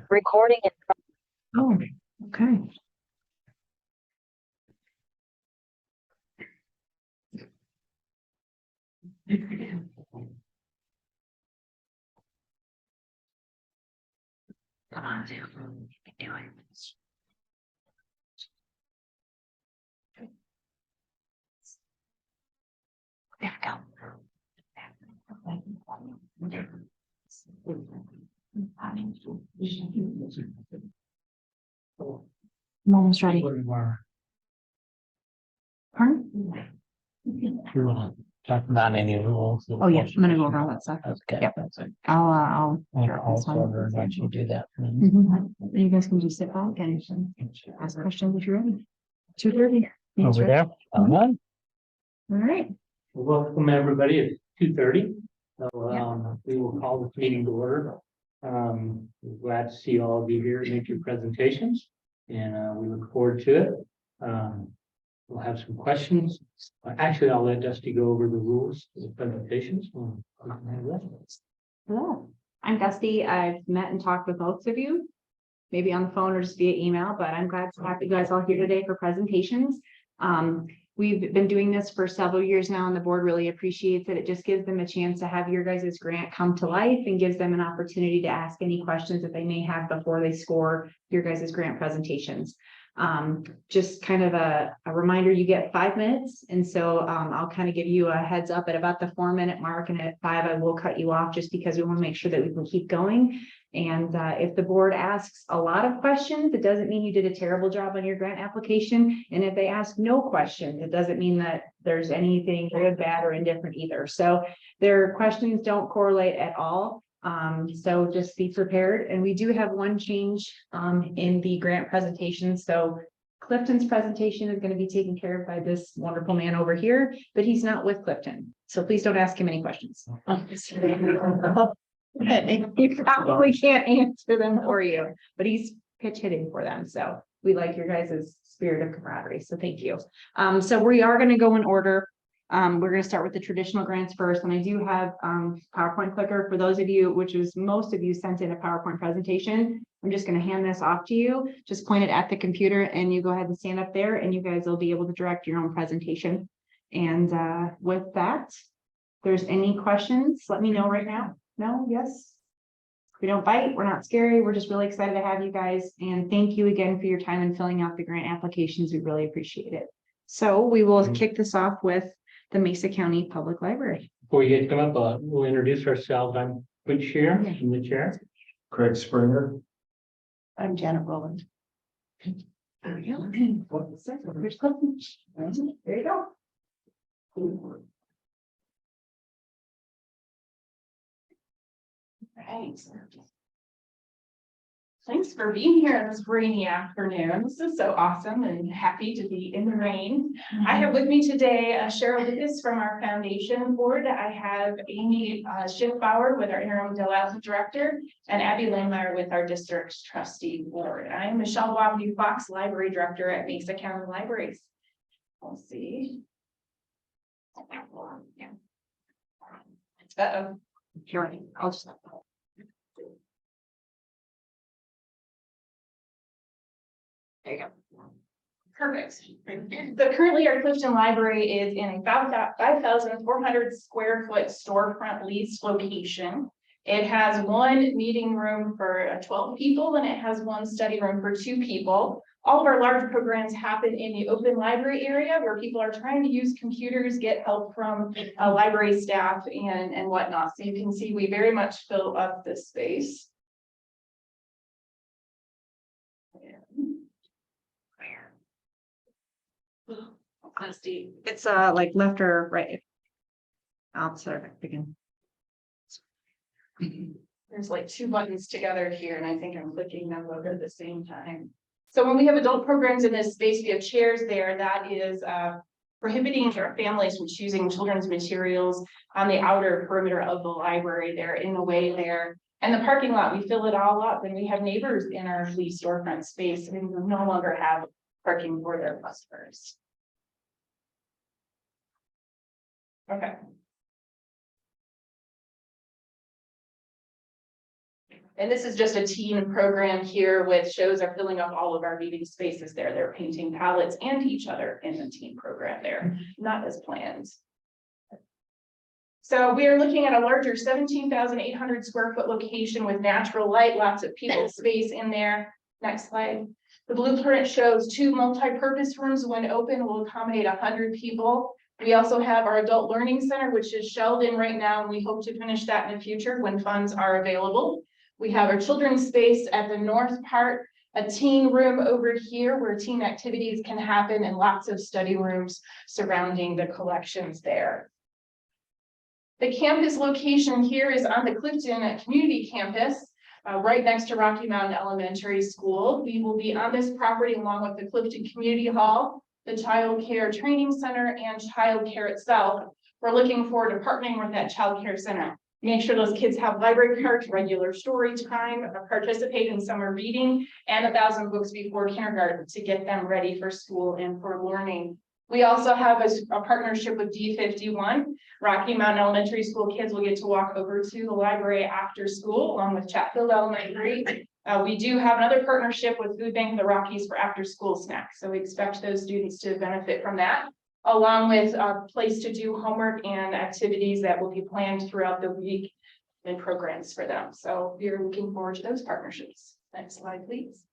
Recording it. Oh, okay. Come on, Zoom. You can do it. There we go. I'm almost ready. Pardon? You want to talk about any rules? Oh yeah, I'm gonna go over all that stuff. Okay. Yep. That's it. I'll. Also, very much you do that. Mhm. You guys can just sit back and ask questions if you're ready. 2:30. Over there. All right. Welcome, everybody. It's 2:30. So we will call this meeting to order. We're glad to see all of you here make your presentations, and we look forward to it. We'll have some questions. Actually, I'll let Dusty go over the rules of the presentations. Hello, I'm Dusty. I've met and talked with both of you, maybe on the phone or just via email, but I'm glad to have you guys all here today for presentations. We've been doing this for several years now, and the board really appreciates it. It just gives them a chance to have your guys' grant come to life and gives them an opportunity to ask any questions that they may have before they score your guys' grant presentations. Just kind of a reminder, you get 5 minutes. And so I'll kind of give you a heads up at about the 4-minute mark, and at 5, I will cut you off just because we want to make sure that we can keep going. And if the board asks a lot of questions, it doesn't mean you did a terrible job on your grant application. And if they ask no questions, it doesn't mean that there's anything good, bad, or indifferent either. So their questions don't correlate at all. So just be prepared. And we do have one change in the grant presentation. So Clifton's presentation is going to be taken care of by this wonderful man over here, but he's not with Clifton. So please don't ask him any questions. He probably can't answer them for you, but he's pitch hitting for them. So we like your guys' spirit of camaraderie. So thank you. So we are going to go in order. We're going to start with the traditional grants first. And I do have PowerPoint clicker for those of you, which is most of you sent in a PowerPoint presentation. I'm just going to hand this off to you. Just point it at the computer and you go ahead and stand up there and you guys will be able to direct your own presentation. And with that, if there's any questions, let me know right now. No, yes. We don't bite. We're not scary. We're just really excited to have you guys. And thank you again for your time in filling out the grant applications. We really appreciate it. So we will kick this off with the Mesa County Public Library. Before you guys come up, we'll introduce ourselves. I'm Quinn Shear, I'm the chair. Craig Springer. I'm Janet Rowland. There we go. There you go. Right. Thanks for being here this rainy afternoon. This is so awesome and happy to be in the rain. I have with me today Cheryl Lucas from our foundation board. I have Amy Schiffbauer with our interim development director and Abby Landmeyer with our district trustee board. I'm Michelle Wobby Fox, library director at Mesa County Libraries. We'll see. Uh-oh. Here, I'll just. There you go. Perfect. So currently our Clifton Library is in a 5,400 square foot storefront lease location. It has one meeting room for 12 people and it has one study room for 2 people. All of our large programs happen in the open library area where people are trying to use computers, get help from library staff and whatnot. So you can see we very much fill up this space. It's like left or right. I'll start again. There's like 2 buttons together here, and I think I'm clicking them both at the same time. So when we have adult programs in this space, we have chairs there. That is prohibiting our families from choosing children's materials on the outer perimeter of the library. They're in the way there. And the parking lot, we fill it all up, and we have neighbors in our Lease storefront space, and we no longer have parking for their customers. Okay. And this is just a teen program here with shows are filling up all of our meeting spaces there. They're painting palettes and each other in the teen program there, not as planned. So we are looking at a larger 17,800 square foot location with natural light, lots of people space in there. Next slide. The blueprint shows 2 multi-purpose rooms when open will accommodate 100 people. We also have our adult learning center, which is shelled in right now, and we hope to finish that in the future when funds are available. We have our children's space at the north part, a teen room over here where teen activities can happen, and lots of study rooms surrounding the collections there. The campus location here is on the Clifton Community Campus, right next to Rocky Mountain Elementary School. We will be on this property along with the Clifton Community Hall, the Child Care Training Center, and Child Care itself. We're looking forward to partnering with that Child Care Center. Make sure those kids have library cards, regular story time, participate in summer reading, and 1,000 books before kindergarten to get them ready for school and for learning. We also have a partnership with D51. Rocky Mountain Elementary School kids will get to walk over to the library after school along with Chatfield Elementary. We do have another partnership with Food Bank of the Rockies for after school snacks. So we expect those students to benefit from that, along with a place to do homework and activities that will be planned throughout the week and programs for them. So we're looking forward to those partnerships. Next slide, please.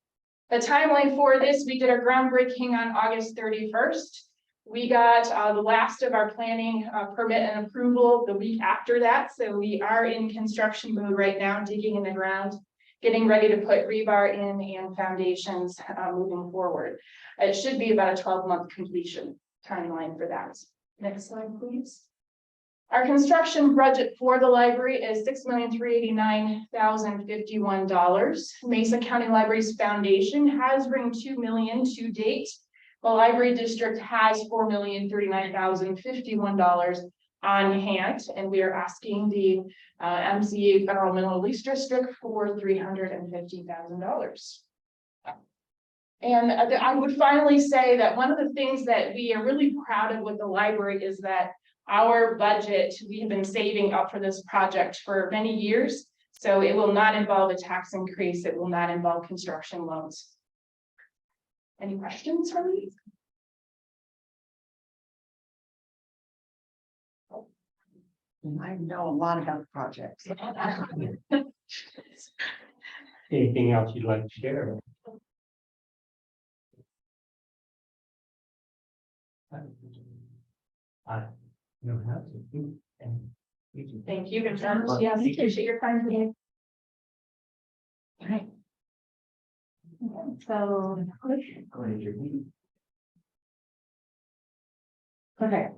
The timeline for this, we did our groundbreaking on August 31st. We got the last of our planning permit and approval the week after that. So we are in construction mode right now, digging in the ground, getting ready to put rebar in and foundations moving forward. It should be about a 12-month completion timeline for that. Next slide, please. Our construction budget for the library is $6,389,051. Mesa County Library's foundation has raised $2 million to date. The library district has $4,039,051 on hand, and we are asking the MCA Federal Mineral Lease District for $350,000. And I would finally say that one of the things that we are really proud of with the library is that our budget, we have been saving up for this project for many years. So it will not involve a tax increase. It will not involve construction loans. Any questions from me? I know a lot about the projects. Anything else you'd like to share? I don't have to. Thank you. Yeah, appreciate your time today. All right. So, okay.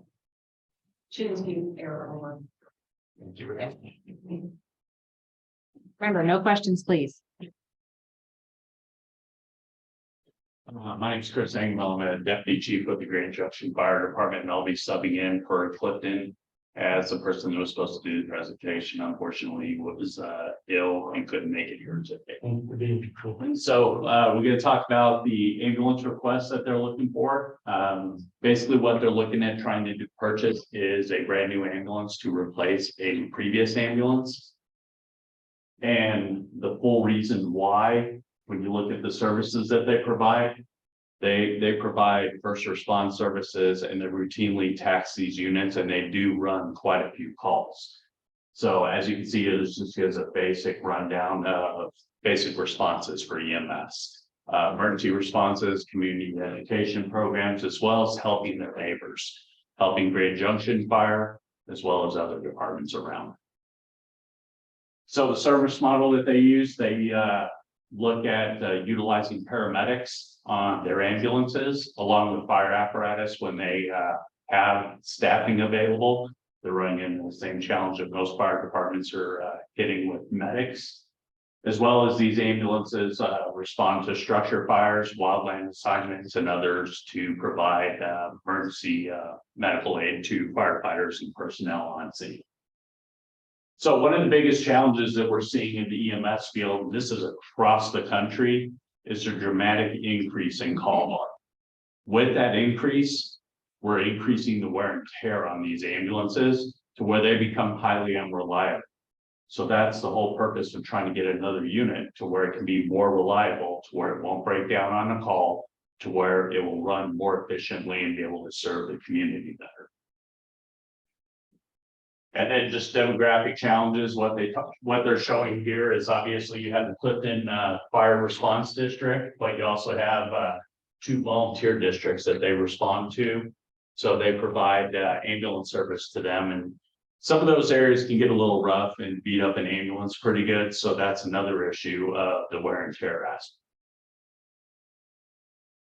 Shouldn't be error over. Remember, no questions, please. My name is Chris Engel. I'm a deputy chief with the Grand Junction Fire Department, and I'll be subbing in for Clifton as the person that was supposed to do the presentation. Unfortunately, was ill and couldn't make it here today. So we're going to talk about the ambulance request that they're looking for. Basically, what they're looking at trying to purchase is a brand new ambulance to replace a previous ambulance. And the full reason why, when you look at the services that they provide, they provide first response services, and they routinely tax these units, and they do run quite a few calls. So as you can see, this just gives a basic rundown of basic responses for EMS, emergency responses, community education programs, as well as helping their neighbors, helping Grand Junction Fire, as well as other departments around. So the service model that they use, they look at utilizing paramedics on their ambulances along with fire apparatus when they have staffing available. They're running into the same challenge that most fire departments are hitting with medics, as well as these ambulances respond to structure fires, wildland assignments, and others to provide emergency medical aid to firefighters and personnel on scene. So one of the biggest challenges that we're seeing in the EMS field, and this is across the country, is a dramatic increase in call volume. With that increase, we're increasing the wear and tear on these ambulances to where they become highly unreliable. So that's the whole purpose of trying to get another unit to where it can be more reliable, to where it won't break down on a call, to where it will run more efficiently and be able to serve the community better. And then just demographic challenges, what they're showing here is obviously you have the Clifton Fire Response District, but you also have 2 volunteer districts that they respond to. So they provide ambulance service to them, and some of those areas can get a little rough and beat up an ambulance pretty good. So that's another issue of the wear and tear aspect.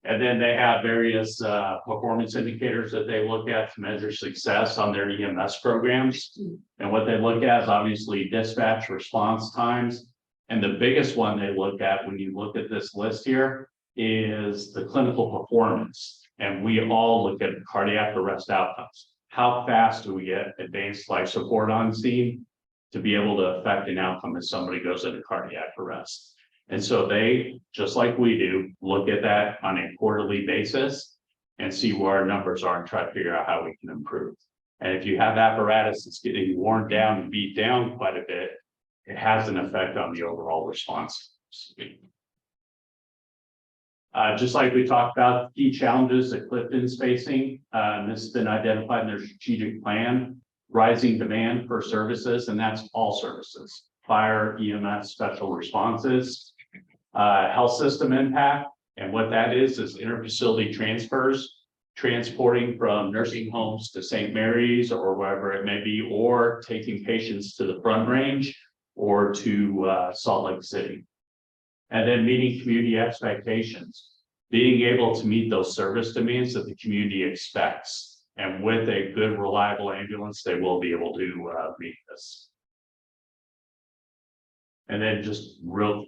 And then they have various performance indicators that they look at to measure success on their EMS programs. And what they look at is obviously dispatch response times. And the biggest one they look at when you look at this list here is the clinical performance. And we all look at cardiac arrest outcomes. How fast do we get advanced life support on scene to be able to affect an outcome if somebody goes into cardiac arrest? And so they, just like we do, look at that on a quarterly basis and see where our numbers are and try to figure out how we can improve. And if you have apparatus that's getting worn down and beat down quite a bit, it has an effect on the overall response. Just like we talked about, key challenges that Clifton's facing, this has been identified in their strategic plan, rising demand for services, and that's all services, fire, EMS, special responses, health system impact. And what that is interfacility transfers, transporting from nursing homes to St. Mary's or wherever it may be, or taking patients to the Front Range or to Salt Lake City. And then meeting community expectations, being able to meet those service demands that the community expects. And with a good, reliable ambulance, they will be able to meet this. And then just real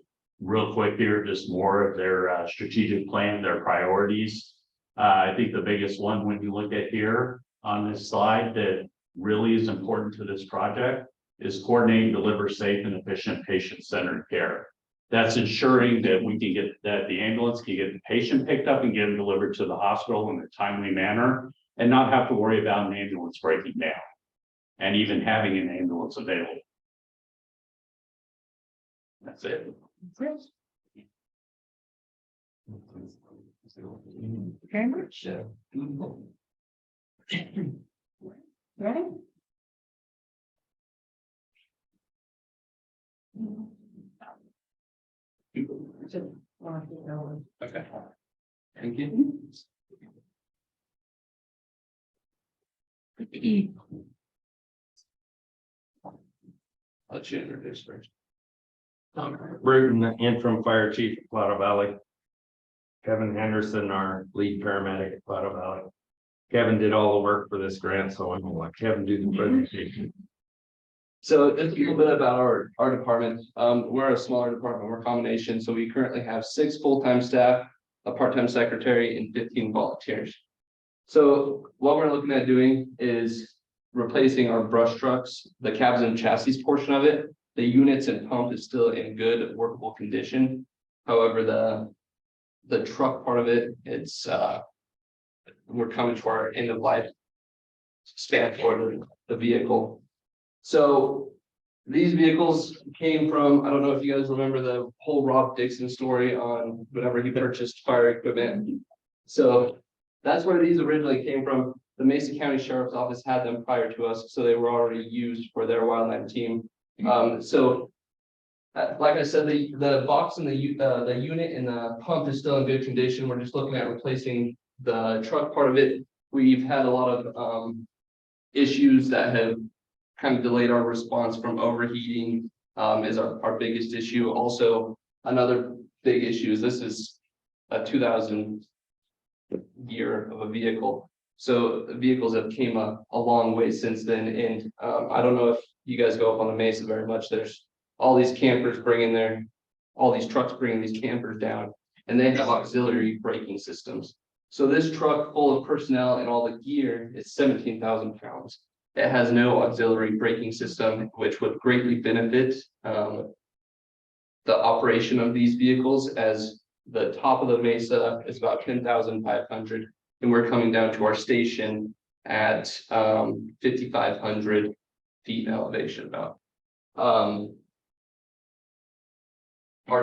quick here, just more of their strategic plan, their priorities. I think the biggest one when you look at here on this slide that really is important to this project is coordinate and deliver safe and efficient patient-centered care. That's ensuring that we can get that the ambulance can get the patient picked up and get them delivered to the hospital in a timely manner and not have to worry about an ambulance breaking down and even having an ambulance available. That's it. Very much. Ready? Okay. Thank you. I'll let you introduce first. Bruton, the interim fire chief of Platte Valley. Kevin Henderson, our lead paramedic at Platte Valley. Kevin did all the work for this grant, so I'm gonna let Kevin do the presentation. So just a little bit about our department. We're a smaller department, we're a combination. So we currently have 6 full-time staff, a part-time secretary, and 15 volunteers. So what we're looking at doing is replacing our brush trucks, the cabs and chassis portion of it. The units and pump is still in good workable condition. However, the truck part of it, it's we're coming to our end of life span for the vehicle. So these vehicles came from, I don't know if you guys remember the whole Rob Dixon story on whenever he purchased fire equipment. So that's where these originally came from. The Mesa County Sheriff's Office had them prior to us, so they were already used for their wildland team. Like I said, the box and the unit and the pump is still in good condition. We're just looking at replacing the truck part of it. We've had a lot of issues that have kind of delayed our response from overheating is our biggest issue. Also, another big issue is this is a 2000 year of a vehicle. So the vehicles have came a long way since then. And I don't know if you guys go up on the Mesa very much. There's all these campers all these trucks bringing these campers down, and they have auxiliary braking systems. So this truck full of personnel and all the gear is 17,000 pounds. It has no auxiliary braking system, which would greatly benefit the operation of these vehicles, as the top of the Mesa is about 10,500, and we're coming down to our station at 5,500 feet in elevation about. Our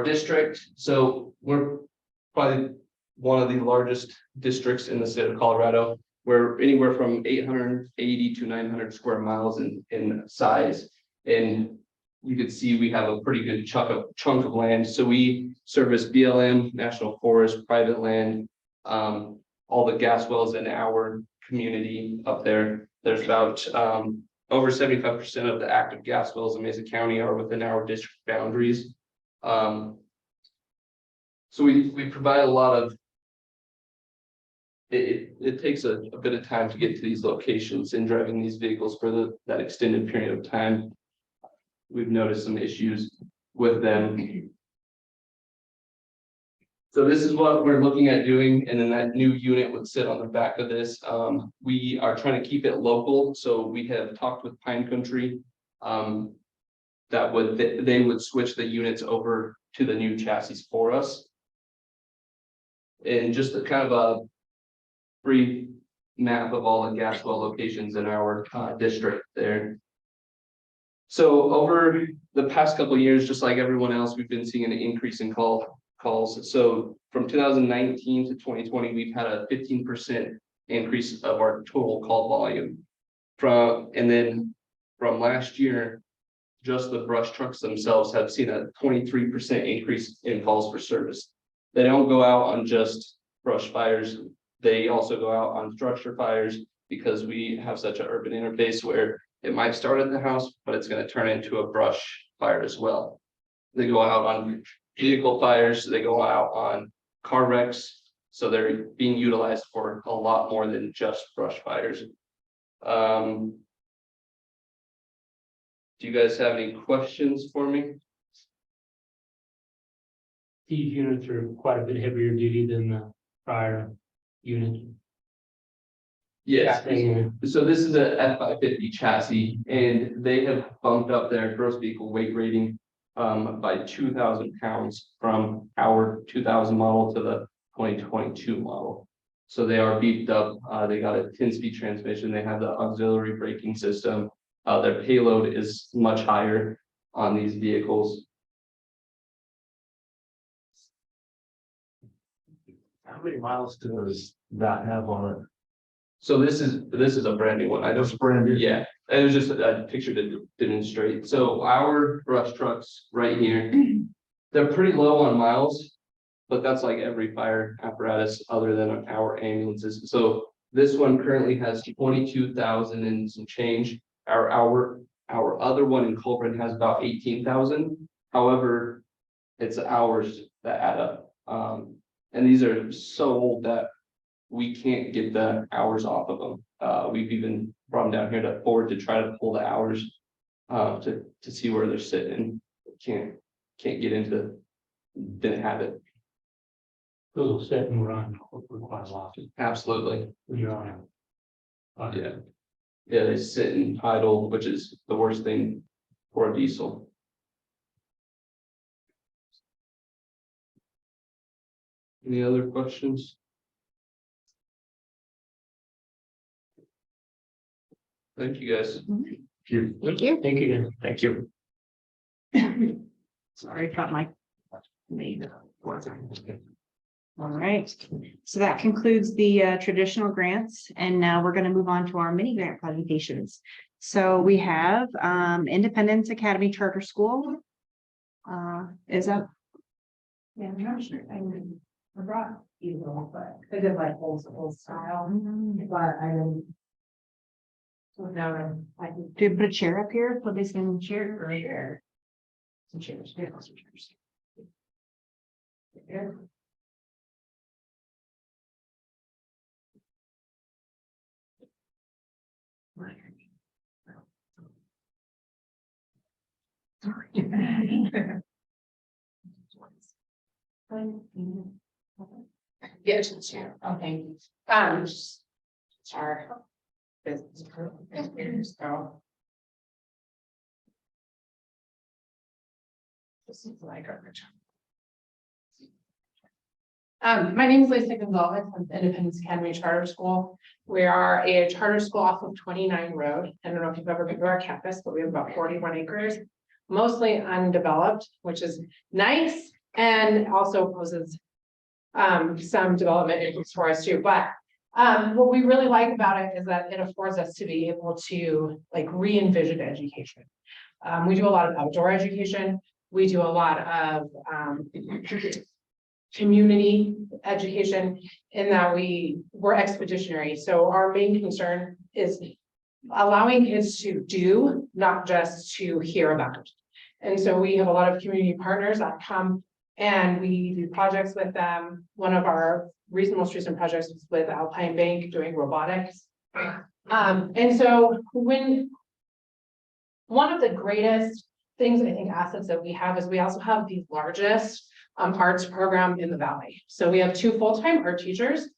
district, so we're probably one of the largest districts in the state of Colorado. We're anywhere from 880 to 900 square miles in size. And you can see we have a pretty good chunk of land. So we service BLM, National Forest, private land, all the gas wells in our community up there. There's about over 75% of the active gas wells in Mesa County are within our district boundaries. So we provide a lot of. It takes a bit of time to get to these locations and driving these vehicles for that extended period of time. We've noticed some issues with them. So this is what we're looking at doing, and then that new unit would sit on the back of this. We are trying to keep it local, so we have talked with Pine Country. That they would switch the units over to the new chassis for us. And just a kind of a brief map of all the gas well locations in our district there. So over the past couple of years, just like everyone else, we've been seeing an increase in calls. So from 2019 to 2020, we've had a 15% increase of our total call volume. And then from last year, just the brush trucks themselves have seen a 23% increase in calls for service. They don't go out on just brush fires. They also go out on structure fires because we have such an urban interface where it might start at the house, but it's going to turn into a brush fire as well. They go out on vehicle fires. They go out on car wrecks. So they're being utilized for a lot more than just brush fires. Do you guys have any questions for me? These units are quite a bit heavier duty than the prior unit. Yes. So this is a F550 chassis, and they have bumped up their gross vehicle weight rating by 2,000 pounds from our 2000 model to the 2022 model. So they are beefed up. They got a 10-speed transmission. They have the auxiliary braking system. Their payload is much higher on these vehicles. How many miles does that have on it? So this is a brand new one. I don't. It's brand new. Yeah, it was just a picture to demonstrate. So our brush trucks right here, they're pretty low on miles, but that's like every fire apparatus other than our ambulances. So this one currently has 22,000 and some change. Our other one in Colburn has about 18,000. However, it's hours that add up. And these are so old that we can't get the hours off of them. We've even brought them down here to Ford to try to pull the hours to see where they're sitting. Can't get into, didn't have it. Those will sit and run for quite a while Absolutely. when you're on it. Yeah. Yeah, they sit and idle, which is the worst thing for a diesel. Any other questions? Thank you, guys. Thank you. Thank you, guys. Thank you. Sorry, got my. All right, so that concludes the traditional grants, and now we're going to move on to our mini grant presentations. So we have Independence Academy Charter School. Is that? Yeah, I'm not sure. I brought you, but I did like old style, but I didn't. So now I can Do you put a chair up here? Put this in the chair or share. Some chairs, yeah, some chairs. Yeah. Yeah, it's chair. Okay. Sorry. So. This is like garbage. My name is Lisa Gonzalez. I'm the Independence Academy Charter School. We are a charter school off of 29 Road. I don't know if you've ever been to our campus, but we have about 41 acres. mostly undeveloped, which is nice and also poses some development issues for us too. But what we really like about it is that it affords us to be able to like re-envision education. We do a lot of outdoor education. We do a lot of community education in that we're expeditionary. So our main concern is allowing kids to do, not just to hear about. And so we have a lot of community partners that come and we do projects with them. One of our most recent projects was with Alpine Bank doing robotics. And so when one of the greatest things, I think, assets that we have is we also have the largest arts program in the Valley. So we have 2 full-time art teachers.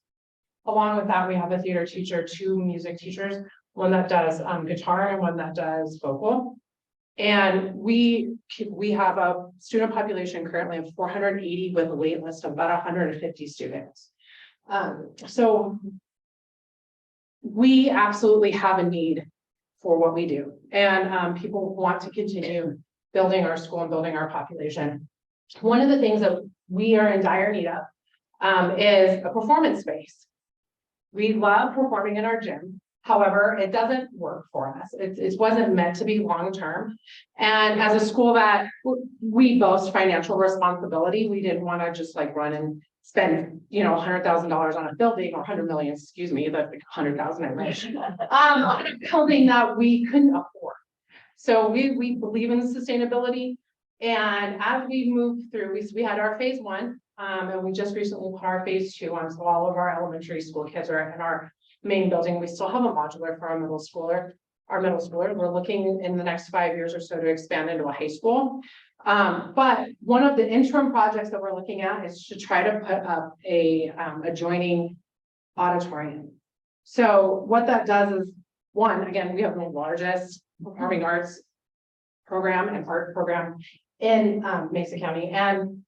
Along with that, we have a theater teacher, 2 music teachers, one that does guitar and one that does vocal. And we have a student population currently of 480 with a wait list of about 150 students. So we absolutely have a need for what we do. And people want to continue building our school and building our population. One of the things that we are in dire need of is a performance space. We love performing in our gym. However, it doesn't work for us. It wasn't meant to be long-term. And as a school that we boast financial responsibility, we didn't want to just like run and spend, $100,000 on a building, or 100 million, excuse me, that's like 100,000 I wish, on a building that we couldn't afford. So we believe in sustainability. And as we move through, we had our phase 1, and we just recently put our phase 2 on. So all of our elementary school kids are in our main building. We still have a modular for our middle schooler. We're looking in the next 5 years or so to expand into a high school. But one of the interim projects that we're looking at is to try to put up a adjoining auditorium. So what that does is, one, again, we have the largest performing arts program and art program in Mesa County. And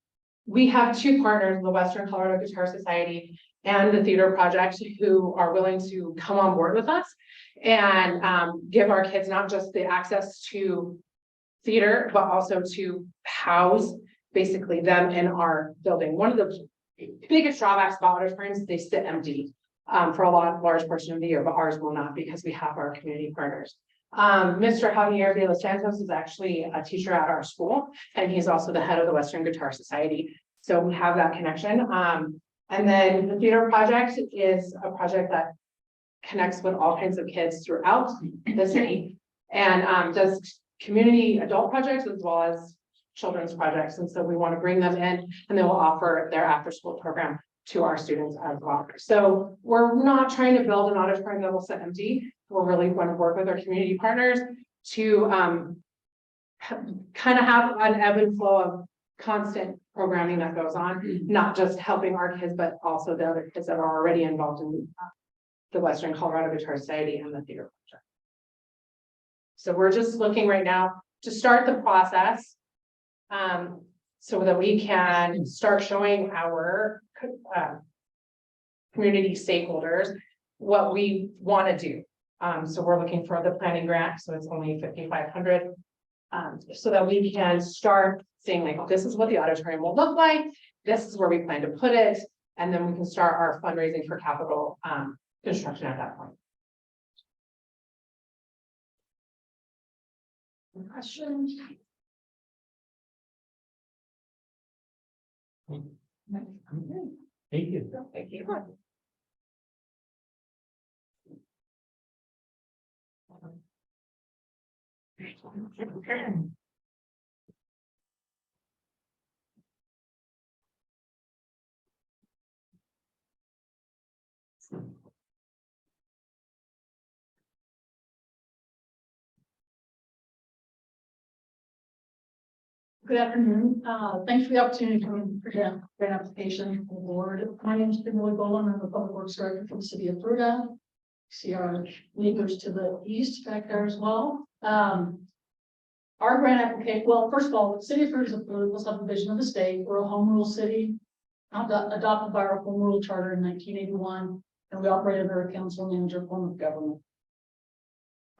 we have 2 partners, the Western Colorado Guitar Society and the Theater Project, who are willing to come on board with us and give our kids not just the access to theater, but also to house basically them in our building. One of the biggest drawbacks about auditoriums is they sit empty for a large portion of the year, but ours will not, because we have our community partners. Mr. Javier de los Santos is actually a teacher at our school, and he's also the head of the Western Guitar Society. So we have that connection. And then the Theater Project is a project that connects with all kinds of kids throughout the city, and does community adult projects as well as children's projects. And so we want to bring them in, and they will offer their after-school program to our students as well. So we're not trying to build an auditorium that will sit empty. We're really going to work with our community partners to kind of have an ebb and flow of constant programming that goes on, not just helping our kids, but also the other kids that are already involved in the Western Colorado Guitar Society and the Theater Project. So we're just looking right now to start the process so that we can start showing our community stakeholders what we want to do. So we're looking for the planning grant, so it's only $5,500, so that we can start saying like, this is what the auditorium will look like, this is where we plan to put it, and then we can start our fundraising for capital construction at that point. Questions? Thank you. Thank you. Good afternoon. Thanks for the opportunity to come present grant application for the board. My name is Kimberly Boland. I'm the public works director for the city of Fruita. See our neighbors to the east back there as well. Our grant application, well, first of all, the city of Fruita is a political subdivision of the state. We're a home rule city, adopted by our home rule charter in 1981, and we operate under a council manager form of government.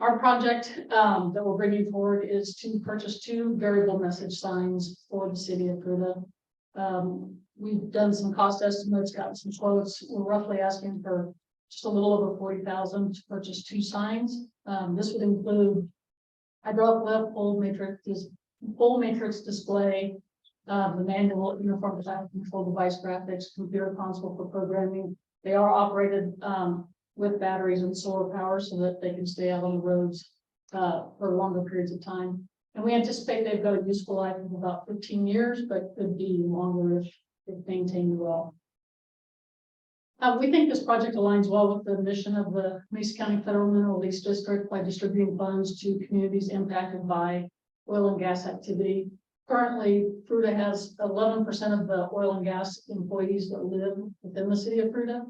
Our project that we're bringing forward is to purchase 2 variable message signs for the city of Fruita. We've done some cost estimates, gotten some quotes. We're roughly asking for just a little over 40,000 to purchase 2 signs. This would include hydraulic lift, full matrix display, the manual uniform traffic control device graphics, computer console for programming. They are operated with batteries and solar power so that they can stay out on the roads for longer periods of time. And we anticipate they've got a useful life of about 15 years, but could be longer if maintained well. We think this project aligns well with the mission of the Mesa County Federal Mineral Lease District by distributing funds to communities impacted by oil and gas activity. Currently, Fruita has 11% of the oil and gas employees that live within the city of Fruita.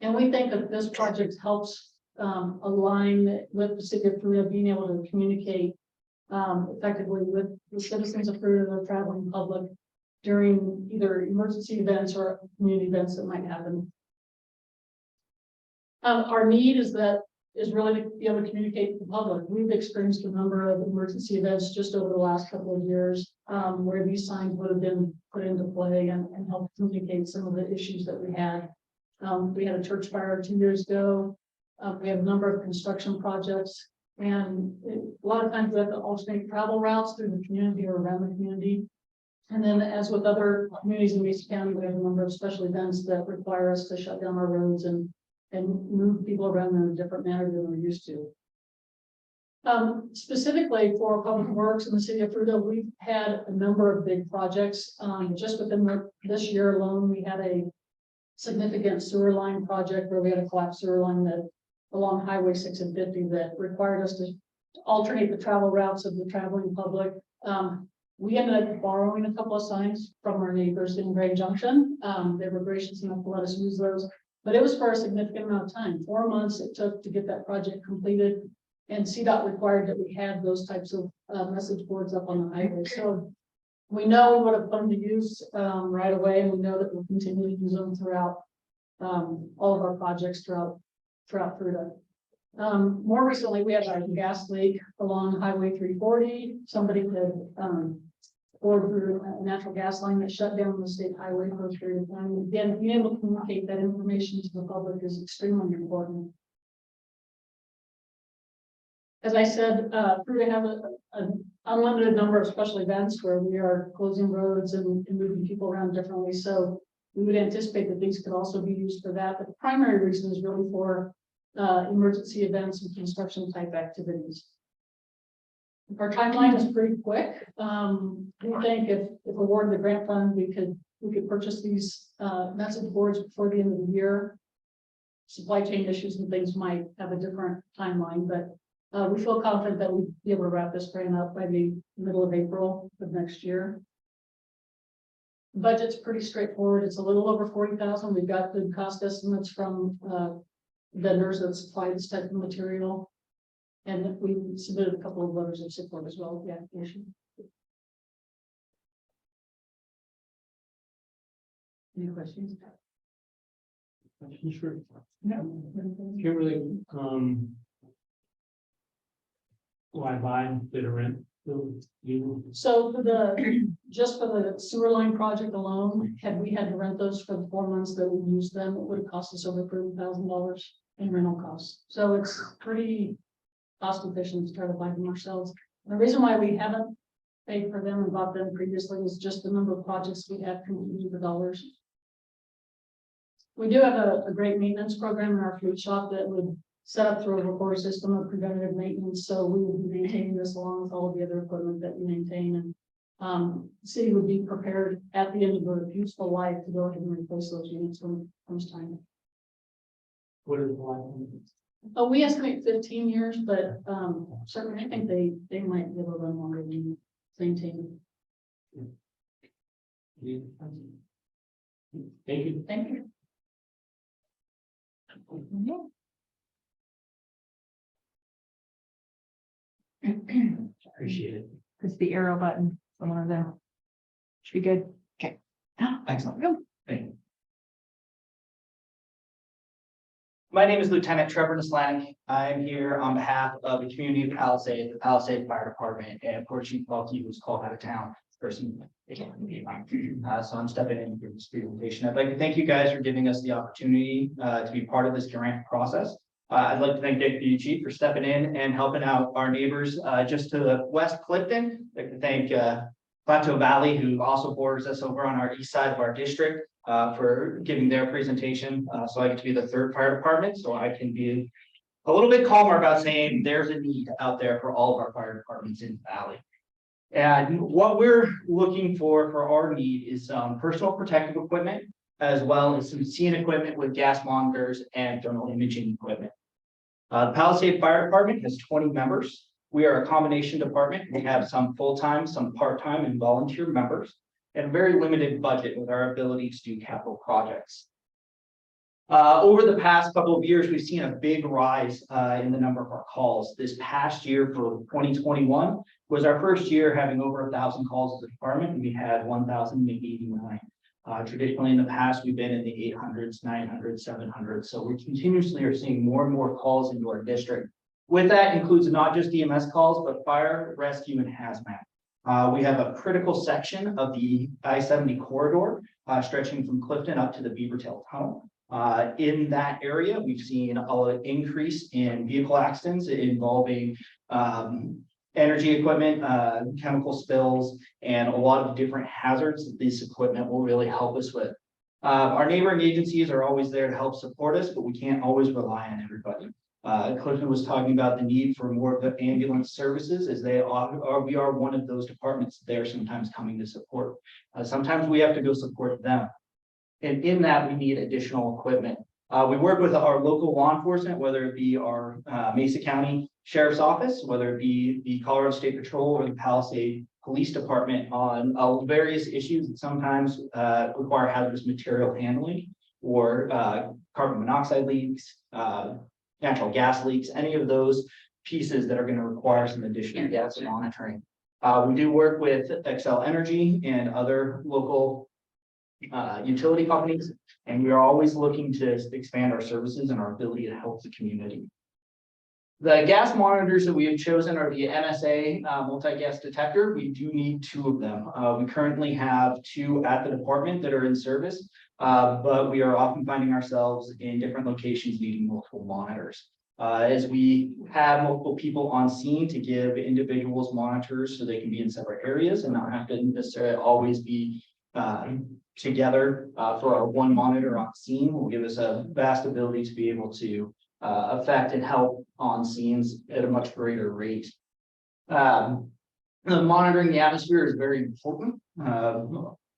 And we think that this project helps align with the city of Fruita being able to communicate effectively with the citizens of Fruita and the traveling public during either emergency events or community events that might happen. Our need is really to be able to communicate with the public. We've experienced a number of emergency events just over the last couple of years where these signs would have been put into play and helped communicate some of the issues that we had. We had a church fire 2 years ago. We have a number of construction projects, and a lot of times we have to alternate travel routes through the community or around the community. And then, as with other communities in Mesa County, we have a number of special events that require us to shut down our roads and move people around in a different manner than we're used to. Specifically for Public Works in the city of Fruita, we've had a number of big projects. Just within this year alone, we had a significant sewer line project where we had a collapsed sewer line that along Highway 6 and 50 that required us to alternate the travel routes of the traveling public. We ended up borrowing a couple of signs from our neighbors in Grand Junction. They were gracious enough to let us use those, but it was for a significant amount of time. 4 months it took to get that project completed, and CDOT required that we had those types of message boards up on the highway. So we know we would have put them to use right away, and we know that we'll continue to use them throughout all of our projects throughout Fruita. More recently, we had a gas leak along Highway 340. Somebody had bored through a natural gas line that shut down the state highway for a period of time. Again, being able to communicate that information to the public is extremely important. As I said, Fruita have an unlimited number of special events where we are closing roads and moving people around differently. So we would anticipate that these could also be used for that. But the primary reason is really for emergency events and construction type activities. Our timeline is pretty quick. We think if awarded the grant fund, we could purchase these message boards before the end of the year. Supply chain issues and things might have a different timeline, but we feel confident that we'll be able to wrap this grant up by the middle of April of next year. The budget's pretty straightforward. It's a little over 40,000. We've got good cost estimates from vendors that supply this type of material. And we submitted a couple of letters of support as well with the application. Any questions? Sure. No. Kimberly, why buy, did a rent? You, So for just for the sewer line project alone, had we had to rent those for the 4 months that we used them, it would have cost us over $30,000 in rental costs. So it's pretty cost efficient to try to buy them ourselves. The reason why we haven't paid for them and bought them previously is just the number of projects we have competing for dollars. We do have a great maintenance program in our fleet shop that would set up through a report system of preventative maintenance. So we will be maintaining this along with all of the other equipment that we maintain. And the city would be prepared at the end of the useful life to go ahead and replace those units when it comes time. what is the life? Oh, we estimate 15 years, but certainly I think they might be able to run longer than maintain. Thank you. Thank you. Appreciate it. It's the arrow button, somewhere there. Should be good. Okay. Excellent. Go. Thank you. My name is Lieutenant Trevor Nislanik. I'm here on behalf of the community of Palisade, the Palisade Fire Department, and of course Chief Balky, who's called out of town. Person, so I'm stepping in for this presentation. I'd like to thank you guys for giving us the opportunity to be part of this grant process. I'd like to thank Deputy Chief for stepping in and helping out our neighbors just to the west Clifton. I'd like to thank Plateau Valley, who also borders us over on our east side of our district, for giving their presentation. So I get to be the third fire department, so I can be a little bit calmer about saying there's a need out there for all of our fire departments in the valley. And what we're looking for our need is some personal protective equipment, as well as some scene equipment with gas monitors and thermal imaging equipment. The Palisade Fire Department has 20 members. We are a combination department. We have some full-time, some part-time and volunteer members, and a very limited budget with our ability to do capital projects. Over the past couple of years, we've seen a big rise in the number of our calls. This past year for 2021 was our first year having over 1,000 calls as a department, and we had 1,089. Traditionally in the past, we've been in the 800s, 900s, 700s. So we continuously are seeing more and more calls into our district. With that includes not just EMS calls, but fire, rescue, and hazmat. We have a critical section of the I-70 corridor stretching from Clifton up to the Beavertail Tunnel. In that area, we've seen an increase in vehicle accidents involving energy equipment, chemical spills, and a lot of different hazards that this equipment will really help us with. Our neighboring agencies are always there to help support us, but we can't always rely on everybody. Clifton was talking about the need for more of the ambulance services, as we are one of those departments there sometimes coming to support. Sometimes we have to go support them. And in that, we need additional equipment. We work with our local law enforcement, whether it be our Mesa County Sheriff's Office, whether it be the Colorado State Patrol or the Palisade Police Department on various issues that sometimes require hazardous material handling or carbon monoxide leaks, natural gas leaks, any of those pieces that are going to require some additional gas monitoring. We do work with Excel Energy and other local utility companies, and we are always looking to expand our services and our ability to help the community. The gas monitors that we have chosen are the NSA multi-gas detector. We do need 2 of them. We currently have 2 at the department that are in service, but we are often finding ourselves in different locations needing multiple monitors. As we have multiple people on scene to give individuals monitors so they can be in separate areas and not have to necessarily always be together for our one monitor on scene, will give us a vast ability to be able to affect and help on scenes at a much greater rate. Monitoring the atmosphere is very important.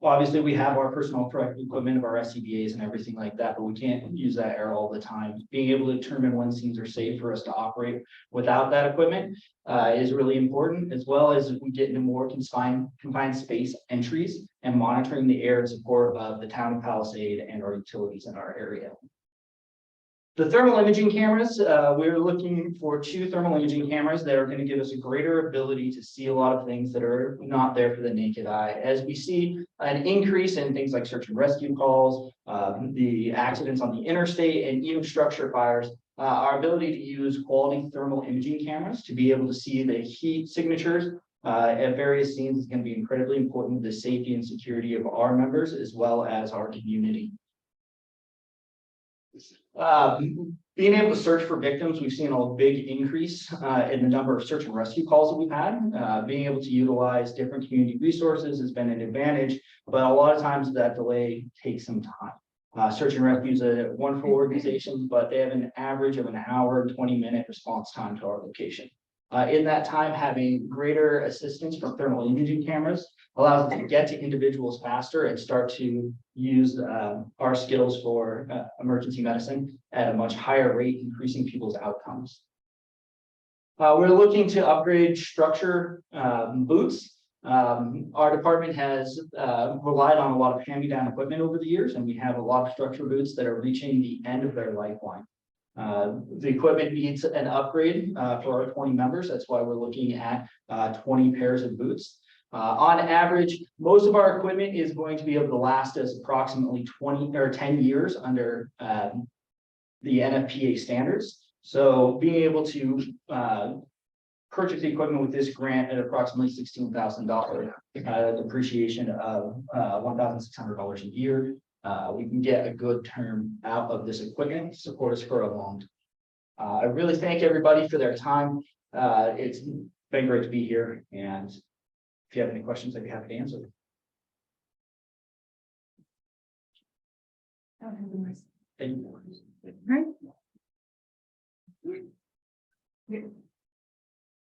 Obviously, we have our personal protective equipment of our SCBAs and everything like that, but we can't use that air all the time. Being able to determine when scenes are safe for us to operate without that equipment is really important, as well as we get into more confined space entries and monitoring the air in support of the town of Palisade and our utilities in our area. The thermal imaging cameras, we're looking for 2 thermal imaging cameras that are going to give us a greater ability to see a lot of things that are not there for the naked eye. As we see an increase in things like search and rescue calls, the accidents on the interstate, and even structure fires, our ability to use quality thermal imaging cameras to be able to see the heat signatures at various scenes is going to be incredibly important to the safety and security of our members as well as our community. Being able to search for victims, we've seen a big increase in the number of search and rescue calls that we've had. Being able to utilize different community resources has been an advantage, but a lot of times that delay takes some time. Search and rescue is a wonderful organization, but they have an average of an hour and 20-minute response time to our location. In that time, having greater assistance from thermal imaging cameras allows us to get to individuals faster and start to use our skills for emergency medicine at a much higher rate, increasing people's outcomes. We're looking to upgrade structure boots. Our department has relied on a lot of hand-me-down equipment over the years, and we have a lot of structure boots that are reaching the end of their lifeline. The equipment needs an upgrade for our 20 members. That's why we're looking at 20 pairs of boots. On average, most of our equipment is going to be able to last us approximately 20 or 10 years under the NFPA standards. So being able to purchase the equipment with this grant at approximately $16,000, depreciation of $1,600 a year, we can get a good term out of this equipment, support us for a long time. I really thank everybody for their time. It's been great to be here, and if you have any questions, I'd be happy to answer them. Thank you.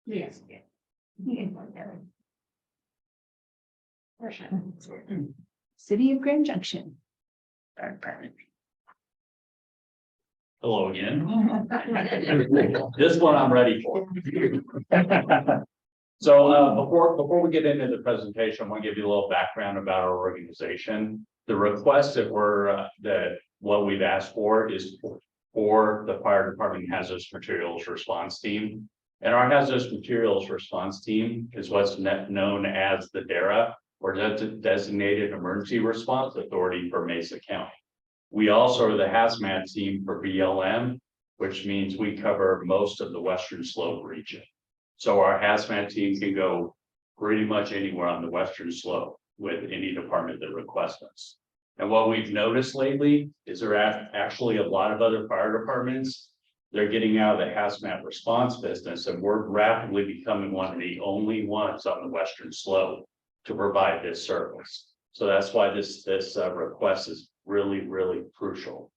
Yes. City of Grand Junction. Fire Department. Hello again. This one I'm ready for. So before we get into the presentation, I want to give you a little background about our organization. The request that what we've asked for is for the fire department hazardous materials response team. And our hazardous materials response team is what's known as the DERA, or Designated Emergency Response Authority for Mesa County. We also are the hazmat team for BLM, which means we cover most of the Western Slope region. So our hazmat team can go pretty much anywhere on the Western Slope with any department that requests us. And what we've noticed lately is there are actually a lot of other fire departments. They're getting out of the hazmat response business, and we're rapidly becoming one of the only ones on the Western Slope to provide this service. So that's why this request is really crucial.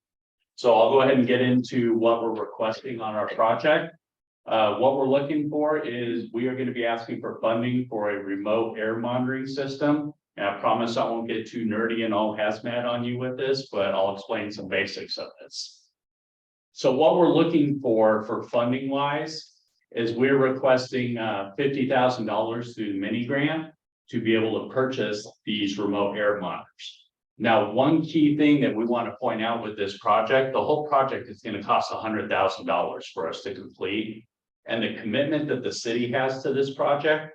So I'll go ahead and get into what we're requesting on our project. What we're looking for is we are going to be asking for funding for a remote air monitoring system. And I promise I won't get too nerdy and all hazmat on you with this, but I'll explain some basics of this. So what we're looking for funding wise is we're requesting $50,000 through the mini grant to be able to purchase these remote air monitors. Now, one key thing that we want to point out with this project, the whole project is going to cost $100,000 for us to complete. And the commitment that the city has to this project,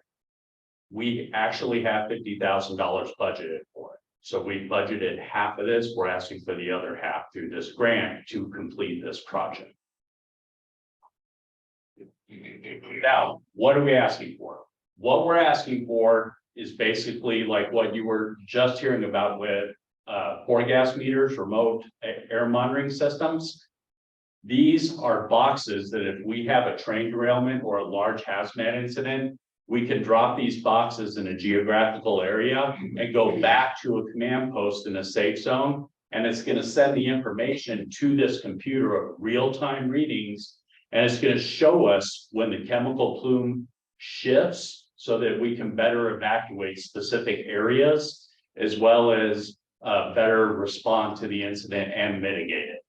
we actually have $50,000 budgeted for it. So we budgeted half of this. We're asking for the other half through this grant to complete this project. Now, what are we asking for? What we're asking for is basically like what you were just hearing about with pour gas meters, remote air monitoring systems. These are boxes that if we have a train derailment or a large hazmat incident, we can drop these boxes in a geographical area and go back to a command post in a safe zone. And it's going to send the information to this computer of real-time readings. And it's going to show us when the chemical plume shifts so that we can better evacuate specific areas, as well as better respond to the incident and mitigate it.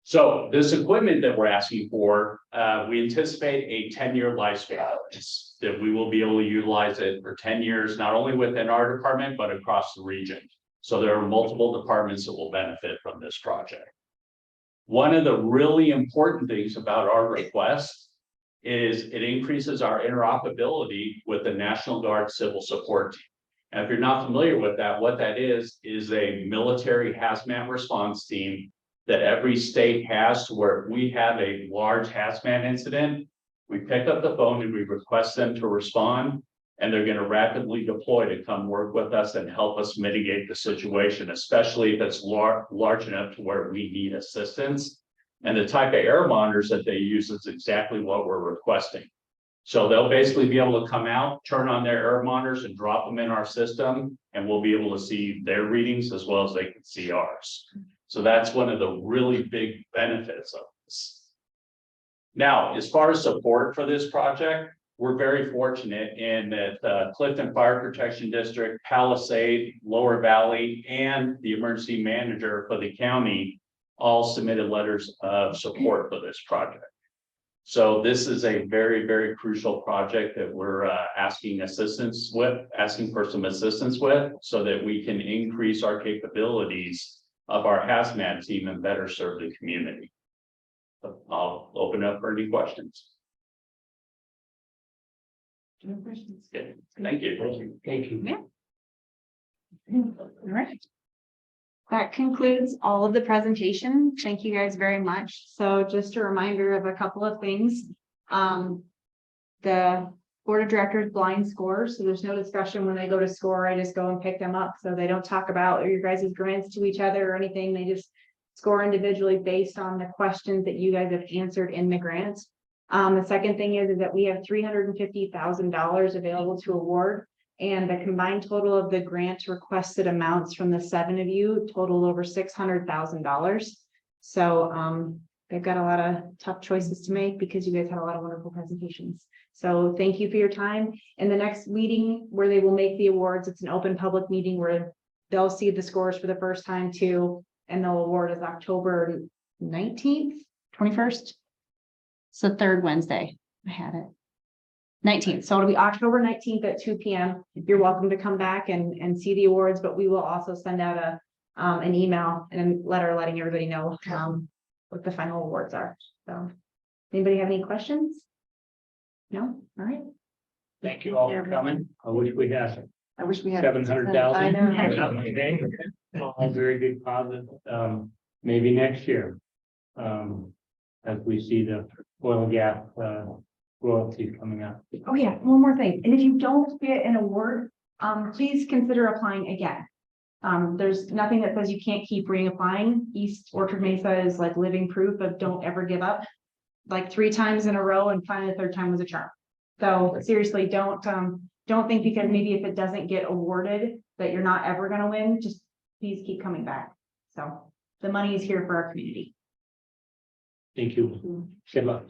So this equipment that we're asking for, we anticipate a 10-year lifespan of this, that we will be able to utilize it for 10 years, not only within our department, but across the region. So there are multiple departments that will benefit from this project. One of the really important things about our request is it increases our interoperability with the National Guard Civil Support Team. And if you're not familiar with that, what that is a military hazmat response team that every state has, to where if we have a large hazmat incident, we pick up the phone and we request them to respond, and they're going to rapidly deploy to come work with us and help us mitigate the situation, especially if it's large enough to where we need assistance. And the type of air monitors that they use is exactly what we're requesting. So they'll basically be able to come out, turn on their air monitors and drop them in our system, and we'll be able to see their readings as well as they can see ours. So that's one of the really big benefits of this. Now, as far as support for this project, we're very fortunate in that Clifton Fire Protection District, Palisade, Lower Valley, and the emergency manager for the county all submitted letters of support for this project. So this is a very crucial project that we're asking for some assistance with, so that we can increase our capabilities of our hazmat team and better serve the community. So I'll open up for any questions. No questions. Okay. Thank you. Thank you. Yeah. All right. That concludes all of the presentation. Thank you guys very much. So just a reminder of a couple of things. The board of directors blind scores, so there's no discussion when they go to score. I just go and pick them up. So they don't talk about your guys' grants to each other or anything. They just score individually based on the questions that you guys have answered in the grants. The second thing is that we have $350,000 available to award. And the combined total of the grant requested amounts from the 7 of you total over $600,000. So they've got a lot of tough choices to make because you guys had a lot of wonderful presentations. So thank you for your time. And the next meeting where they will make the awards, it's an open public meeting where they'll see the scores for the first time too. And they'll award is October 19th, 21st. It's the third Wednesday. I had it. 19th. So it'll be October 19th at 2 p.m. You're welcome to come back and see the awards, but we will also send out an email and a letter letting everybody know what the final awards are. So anybody have any questions? No? All right. Thank you all for coming. I wish we had I wish we had. 700,000. I know. Okay. All very good positive. Maybe next year. As we see the oil and gas royalties coming up. Oh yeah, one more thing. And if you don't get an award, please consider applying again. There's nothing that says you can't keep reapplying. East Orchard Mesa is like living proof of don't ever give up. Like 3 times in a row, and finally the third time was a charm. So seriously, don't think because maybe if it doesn't get awarded that you're not ever going to win. Just please keep coming back. So the money is here for our community. Thank you. Good luck.